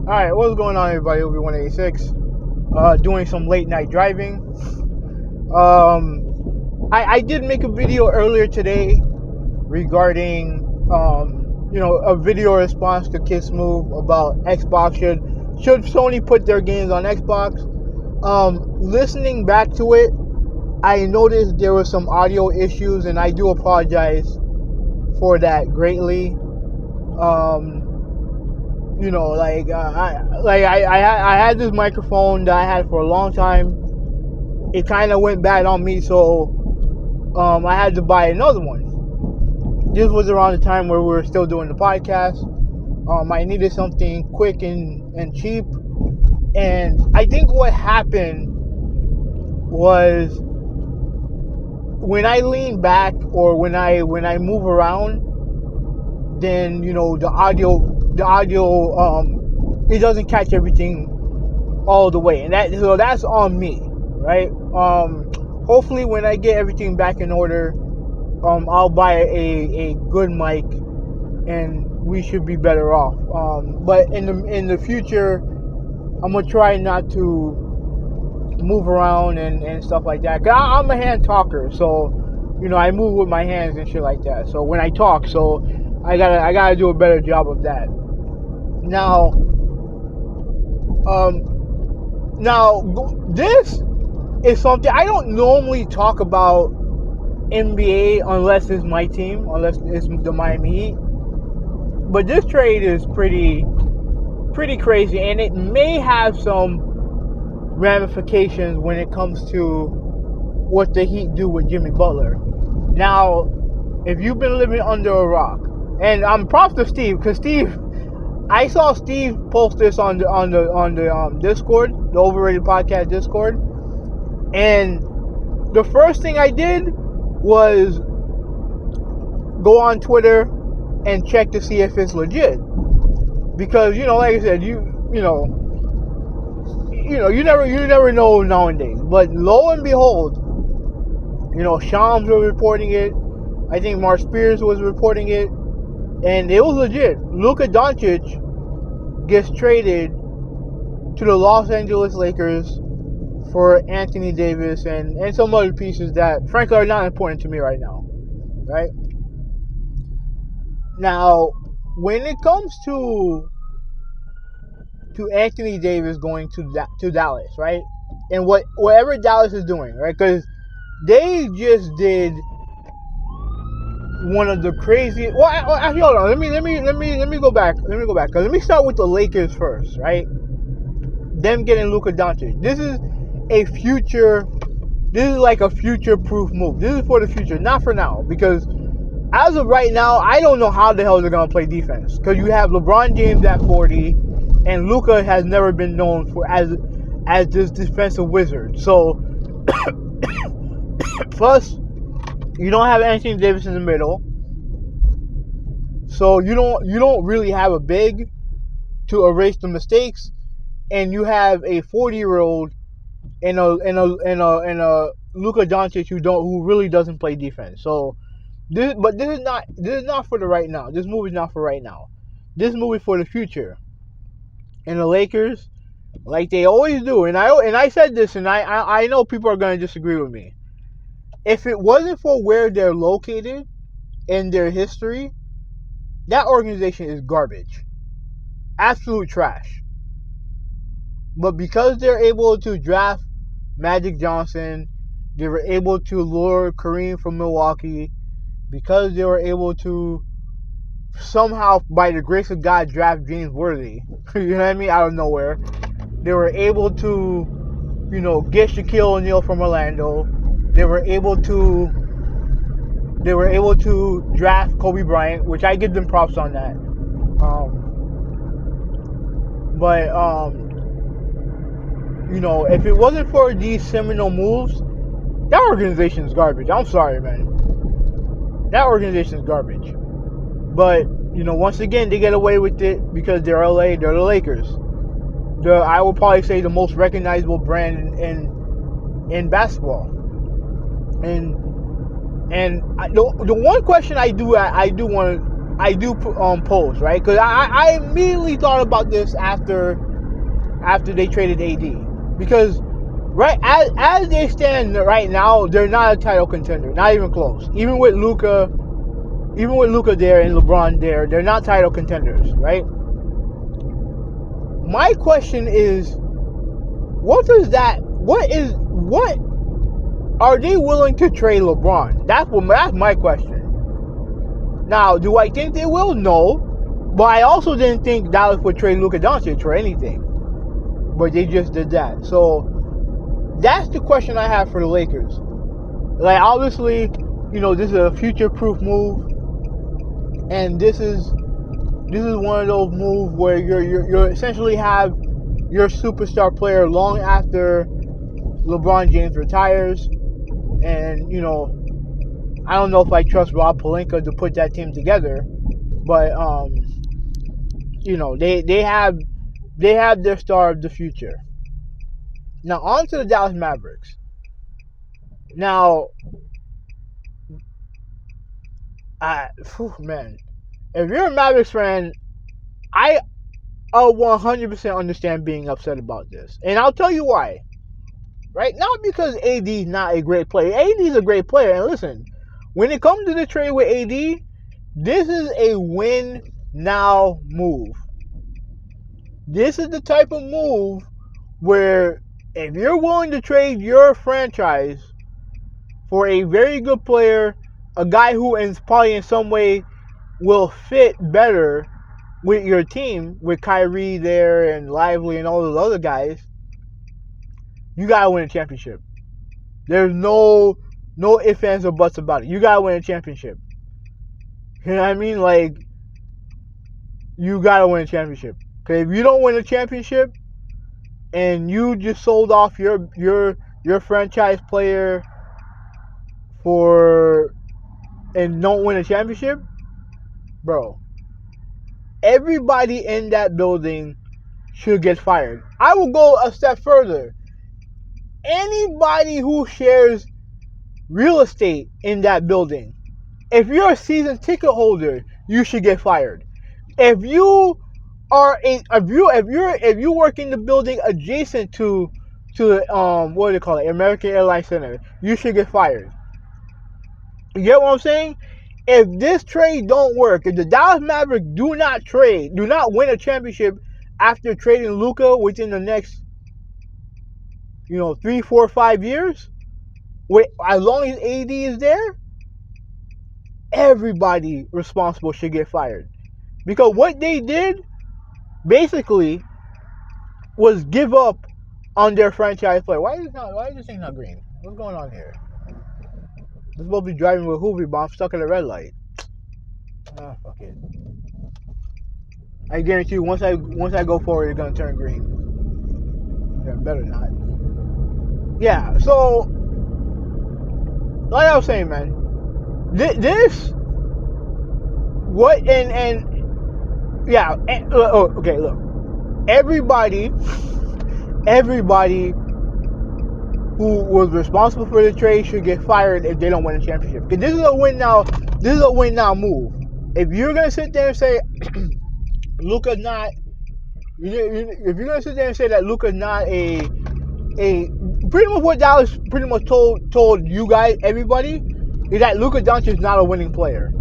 Alright, what's going on, everybody? Obi-186. Doing some late night driving. I did make a video earlier today regarding, a video response to Kiss Move about Xbox. Should Sony put their games on Xbox? Listening back to it, I noticed there were some audio issues, and I do apologize for that greatly. I had this microphone that I had for a long time. It kind of went bad on me, so I had to buy another one. This was around the time where we were still doing the podcast. I needed something quick and cheap, and I think what happened was when I lean back or when I move around, then the audio it doesn't catch everything all the way, and that's on me, right? Hopefully when I get everything back in order, I'll buy a good mic and we should be better off. But in the future, I'm gonna try not to move around and stuff like that. 'Cause I'm a hand talker, so I move with my hands and shit like that. So when I talk, so I gotta do a better job of that. Now, this is something I don't normally talk about NBA unless it's my team, unless it's the Miami Heat. But this trade is pretty crazy, and it may have some ramifications when it comes to what the Heat do with Jimmy Butler. Now, if you've been living under a rock, and I'm props to Steve, because I saw Steve post this on the Discord, the Overrated Podcast Discord, and the first thing I did was go on Twitter and check to see if it's legit, because like I said, you never know nowadays. But lo and behold, Shams was reporting it. I think Mark Spears was reporting it, and it was legit. Luka Doncic gets traded to the Los Angeles Lakers for Anthony Davis and some other pieces that, frankly, are not important to me right now. Right? Now, when it comes to Anthony Davis going to Dallas, right? And whatever Dallas is doing, right? Because they just did one of the craziest. Well, actually, hold on. Let me go back. Cause let me start with the Lakers first, right? Them getting Luka Doncic. This is like a future-proof move. This is for the future, not for now. Because as of right now, I don't know how the hell they're gonna play defense. Because you have LeBron James at 40, and Luka has never been known for as this defensive wizard. So, plus, you don't have Anthony Davis in the middle, so you don't really have a big to erase the mistakes, and you have a 40-year-old and a Luka Doncic who really doesn't play defense. So this is not for the right now. This move is not for right now. This move is for the future. And the Lakers, like they always do, and I said this, and I know people are gonna disagree with me. If it wasn't for where they're located and their history, that organization is garbage. Absolute trash. But because they're able to draft Magic Johnson, they were able to lure Kareem from Milwaukee, because they were able to somehow, by the grace of God, draft James Worthy, you know what I mean, out of nowhere. They were able to, get Shaquille O'Neal from Orlando. They were able to draft Kobe Bryant, which I give them props on that. If it wasn't for these seminal moves, that organization is garbage. I'm sorry, man. That organization is garbage. But, once again, they get away with it because they're LA, they're the Lakers. I will probably say the most recognizable brand in basketball. And the one question I do want to I do post, right? Because I immediately thought about this after they traded AD, because right as they stand right now, they're not a title contender, not even close. Even with Luka there and LeBron there, they're not title contenders, right? My question is, what are they willing to trade LeBron? That's my question. Now, do I think they will? No. But I also didn't think Dallas would trade Luka Doncic for anything. But they just did that. So that's the question I have for the Lakers. Like, obviously, this is a future-proof move, and this is one of those moves where you're essentially have your superstar player long after LeBron James retires. And I don't know if I trust Rob Pelinka to put that team together, but they have their star of the future. Now on to the Dallas Mavericks. Now, man, if you're a Mavericks fan, I 100% understand being upset about this, and I'll tell you why. Right? Not because AD is not a great player. AD is a great player, and listen, when it comes to the trade with AD, this is a win now move. This is the type of move where if you're willing to trade your franchise for a very good player, a guy who is probably in some way will fit better with your team, with Kyrie there and Lively and all those other guys, you gotta win a championship. There's no ifs, ands, or buts about it. You gotta win a championship. You know what I mean? Like, you gotta win a championship. Because if you don't win a championship and you just sold off your franchise player and don't win a championship, bro, everybody in that building should get fired. I will go a step further. Anybody who shares real estate in that building, if you're a season ticket holder, you should get fired. If you work in the building adjacent to what do they call it, American Airlines Center, you should get fired. You get what I'm saying? If this trade don't work, if the Dallas Mavericks do not win a championship after trading Luka within the next 3, 4, 5 years, as long as AD is there, everybody responsible should get fired. Because what they did basically was give up on their franchise player. Why is this thing not green? What's going on here? This supposed to be driving with Hoovy, but I'm stuck at a red light. Fuck it. I guarantee you, once I go forward, it's gonna turn green. Yeah, better not. Yeah. So, like I was saying, man, okay. Look, everybody who was responsible for the trade should get fired if they don't win a championship. Because this is a win now. This is a win now move. If you're gonna sit there and say Luka's not, if you're gonna sit there and say that Luka's not a pretty much what Dallas pretty much told you guys, everybody, is that Luka Doncic is not a winning player.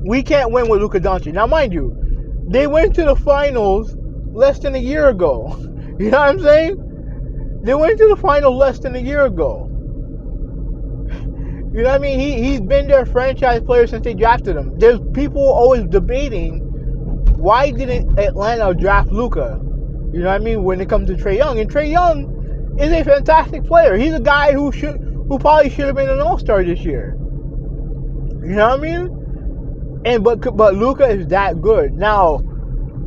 We can't win with Luka Doncic. Now, mind you, they went to the finals less than a year ago. You know what I'm saying? They went to the finals less than a year ago. You know what I mean? He's been their franchise player since they drafted him. There's people always debating, why didn't Atlanta draft Luka? You know what I mean? When it comes to Trae Young. And Trae Young is a fantastic player. He's a guy who probably should have been an all-star this year. You know what I mean? But Luka is that good. Now,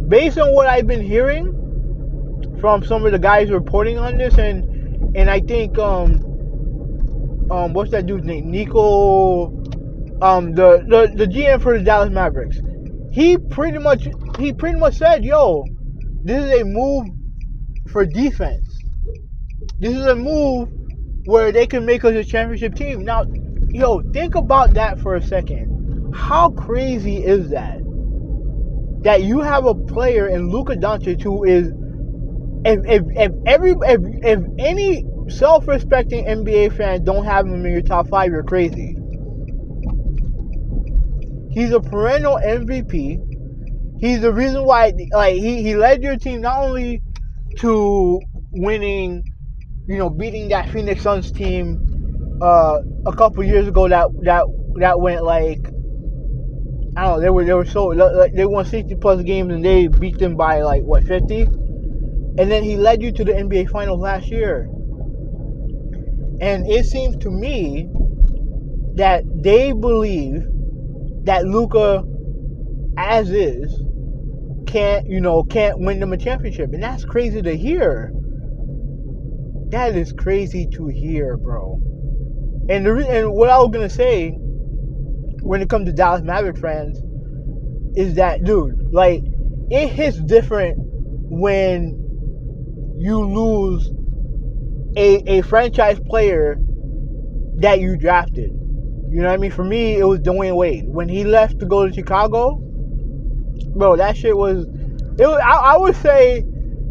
based on what I've been hearing from some of the guys reporting on this, and I think what's that dude's name? Nico, the GM for the Dallas Mavericks. He pretty much said, yo, this is a move for defense. This is a move where they can make us a championship team. Now, yo, think about that for a second. How crazy is that? That you have a player in Luka Doncic who is, if any self-respecting NBA fan don't have him in your top 5, you're crazy. He's a perennial MVP. He's the reason why, like, he led your team not only to winning, beating that Phoenix Suns team a couple years ago that went like, I don't know, they were so, like, they won 60 plus games and they beat them by like what, 50, and then he led you to the NBA Finals last year. And it seems to me that they believe that Luka, as is, can't win them a championship, and that's crazy to hear. That is crazy to hear, bro. And what I was gonna say when it comes to Dallas Maverick fans is that, dude, like, it hits different when you lose a franchise player that you drafted. You know what I mean? For me, it was Dwayne Wade. When he left to go to Chicago, bro, that shit was, I would say,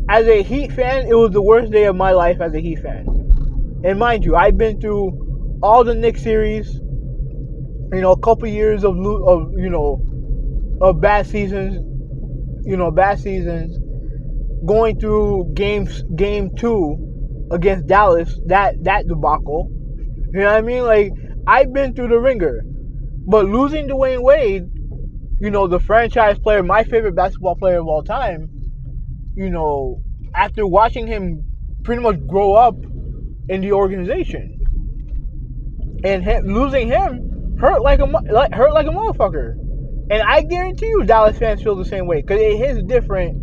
as a Heat fan, it was the worst day of my life as a Heat fan. And mind you, I've been through all the Knicks series, a couple years of bad seasons, going through game 2 against Dallas, that debacle. You know what I mean? Like, I've been through the ringer. But losing Dwayne Wade, the franchise player, my favorite basketball player of all time, after watching him pretty much grow up in the organization, and losing him hurt like a motherfucker. And I guarantee you Dallas fans feel the same way, because it hits different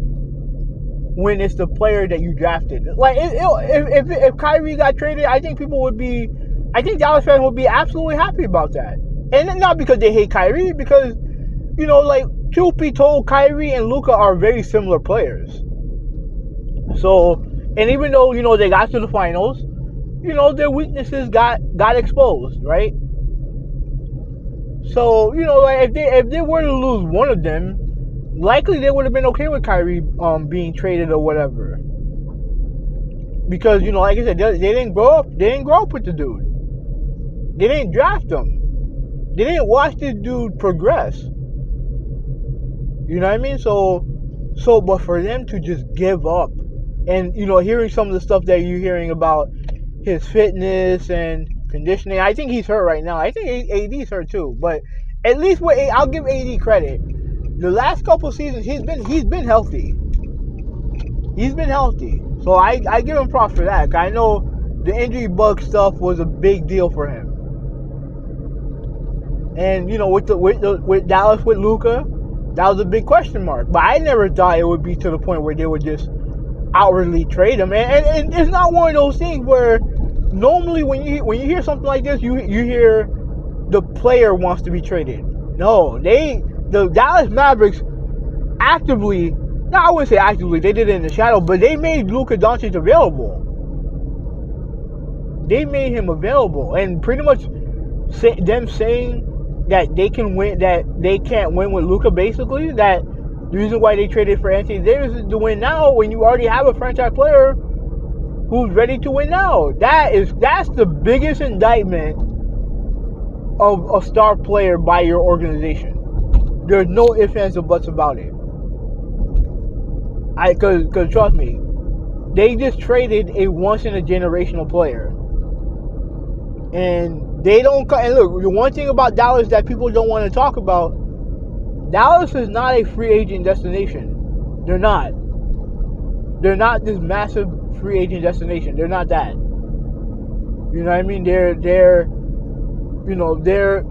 when it's the player that you drafted. Like, if Kyrie got traded, I think Dallas fans would be absolutely happy about that. And not because they hate Kyrie, because, like, truth be told, Kyrie and Luka are very similar players. So, and even though, they got to the finals, their weaknesses got exposed, right? So, like, if they were to lose one of them, likely they would have been okay with Kyrie being traded or whatever. Because, like I said, they didn't grow up with the dude. They didn't draft him. They didn't watch this dude progress. You know what I mean? So, but for them to just give up, and, hearing some of the stuff that you're hearing about his fitness and conditioning, I think he's hurt right now. I think AD's hurt too. But at least I'll give AD credit. The last couple seasons, he's been healthy. He's been healthy. So I give him props for that. I know the injury bug stuff was a big deal for him. And, with Dallas, with Luka, that was a big question mark. But I never thought it would be to the point where they would just outwardly trade him. And it's not one of those things where normally when you hear something like this, you hear the player wants to be traded. No, the Dallas Mavericks actively, no, I wouldn't say actively, they did it in the shadow, but they made Luka Doncic available. They made him available, and pretty much them saying that they can win, that they can't win with Luka, basically, that the reason why they traded for Anthony Davis is to win now when you already have a franchise player who's ready to win now. That's the biggest indictment of a star player by your organization. There's no ifs, ands, or buts about it. Cause trust me, they just traded a once in a generational player, and they don't. And look, the one thing about Dallas that people don't want to talk about, Dallas is not a free agent destination. They're not. They're not this massive free agent destination. They're not that. You know what I mean? They're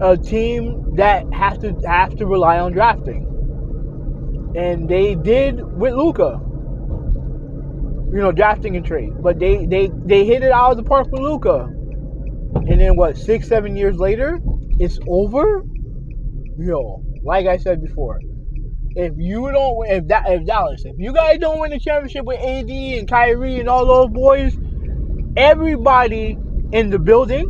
a team that has to rely on drafting, and they did with Luka. Drafting and trade, but they hit it out of the park with Luka, and then 6-7 years later, it's over. Like I said before, if Dallas, if you guys don't win the championship with AD and Kyrie and all those boys, everybody in the building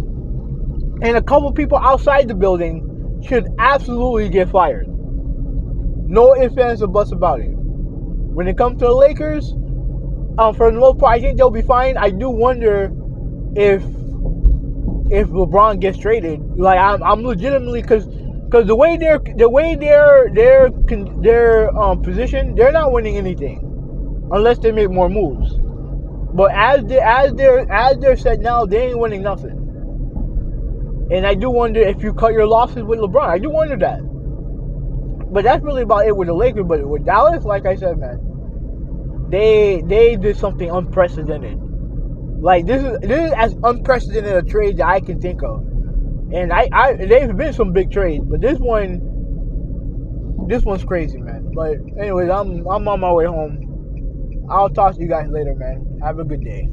and a couple people outside the building should absolutely get fired. No ifs, ands, or buts about it. When it comes to the Lakers, for the most part, I think they'll be fine. I do wonder if LeBron gets traded. Like I'm legitimately because the way their position, they're not winning anything unless they make more moves. But as they're set now, they ain't winning nothing. And I do wonder if you cut your losses with LeBron. I do wonder that. But that's really about it with the Lakers. But with Dallas, like I said, man, they did something unprecedented. Like this is as unprecedented a trade that I can think of. And there's been some big trades, but this one's crazy, man. But anyways, I'm on my way home. I'll talk to you guys later, man. Have a good day.